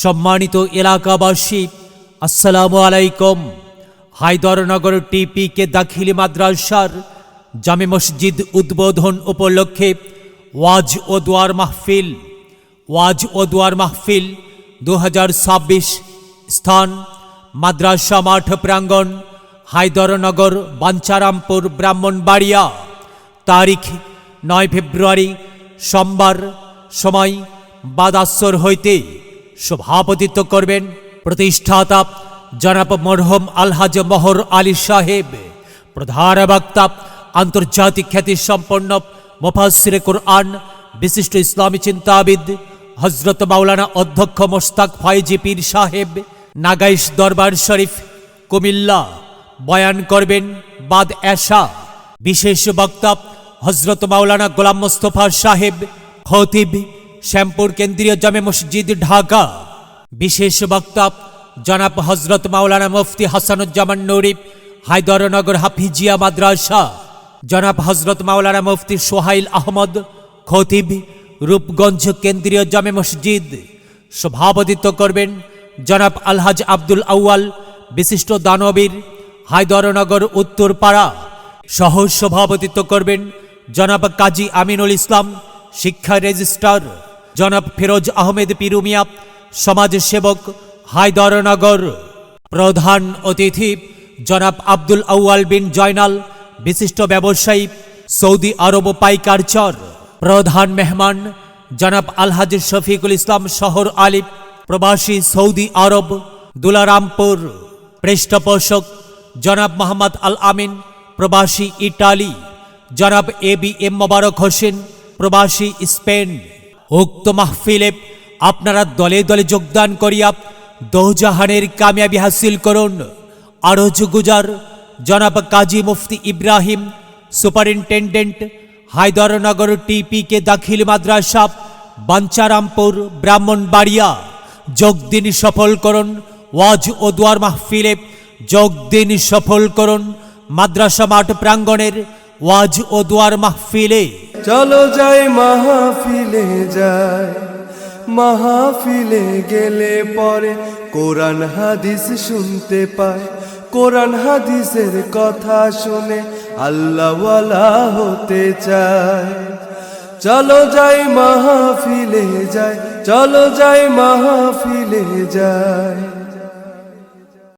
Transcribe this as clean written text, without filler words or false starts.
সম্মানিত এলাকাবাসী, আসসালামু আলাইকুম। হায়দরনগর টিপিকে দাখিলি মাদ্রাসার জামে মসজিদ উদ্বোধন উপলক্ষে ওয়াজ ও দোয়ার মাহফিল 2026। স্থান মাদ্রাসা মাঠ প্রাঙ্গণ, হায়দরনগর, বাঞ্ছারামপুর, ব্রাহ্মণবাড়িয়া। তারিখ 9 ফেব্রুয়ারি সোমবার। সময় বাদ আসর হইতে। সভাপতিত্ব করবেন প্রতিষ্ঠাতা জনাব মরহুম আলহাজ মহর আলী সাহেব। প্রধান বক্তা আন্তর্জাতিক খ্যাতিসম্পন্ন মুফাসসিরে কুরআন, বিশিষ্ট ইসলামী চিন্তাবিদ হযরত মাওলানা অধ্যক্ষ মোশতাক ফয়েজী পীর সাহেব, নাগাইশ দরবার শরীফ, কুমিল্লা। বয়ান করবেন বাদ এশা। বিশেষ বক্তা হযরত মাওলানা গোলাম মোস্তফা সাহেব, খতিব, শ্যামপুর কেন্দ্রীয় জামে মসজিদ, ঢাকা। বিশেষ বক্তা জনাব হযরত মাওলানা মুফতি হাসানুজ্জামান নুরী, হায়দরনগর হাফিজিয়া মাদ্রাসা। জনাব হযরত মাওলানা মুফতি সোহাইল আহমদ, খতিব, রূপগঞ্জ কেন্দ্রীয় জামে মসজিদ। সভাপতিত্ব করবেন জনাব আলহাজ আব্দুল আউয়াল, বিশিষ্ট দানবীর, হায়দরনগর উত্তরপাড়া। সহ সভাপতিত্ব করবেন জনাব কাজী আমিনুল ইসলাম, শিক্ষা রেজিস্ট্রার। জনাব ফিরোজ আহমেদ পিরুমিয়া, সমাজ সেবক, হায়দরনগর। প্রধান অতিথি জনাব আব্দুল আউয়াল বিন জয়নাল, বিশিষ্ট ব্যবসায়ী, সৌদি আরব পাইকার চর। প্রধান মেহমান জনাব আলহাজ শফিকুল ইসলাম শহর আলিফ, প্রবাসী, সৌদি আরব, দুলারামপুর। পৃষ্ঠপোষক জনাব মোহাম্মদ আল আমিন, প্রবাসী, ইটালি। জনাব ABM মোবারক হোসেন, প্রবাসী, স্পেন। উক্ত মাহফিলে আপনারা দলে দলে যোগদান করিয়া দোজাহানের কামিয়াবি হাসিল করুন। আরজ গুজার জনাব কাজী মুফতি ইব্রাহিম, সুপারিনটেন্ডেন্ট, হায়দরনগর টিপিকে দাখিল মাদ্রাসা, বাঞ্ছারামপুর, ব্রাহ্মণবাড়িয়া। যোগ দিন, সফল করুন ওয়াজ ও দোয়ার মাহফিলে। যোগ দিন, সফল করুন মাদ্রাসা মাঠ প্রাঙ্গণের ওয়াজ ও দোয়ার মাহফিলে। চলো যাই মাহফিলে যাই, মাহফিলে গেলে পরে কোরআন হাদিস শুনতে পায়। কোরআন হাদিসের কথা শুনে আল্লাহওয়ালা হতে চায়। চলো যাই মাহফিলে যাই, চলো যাই মাহফিলে যাই।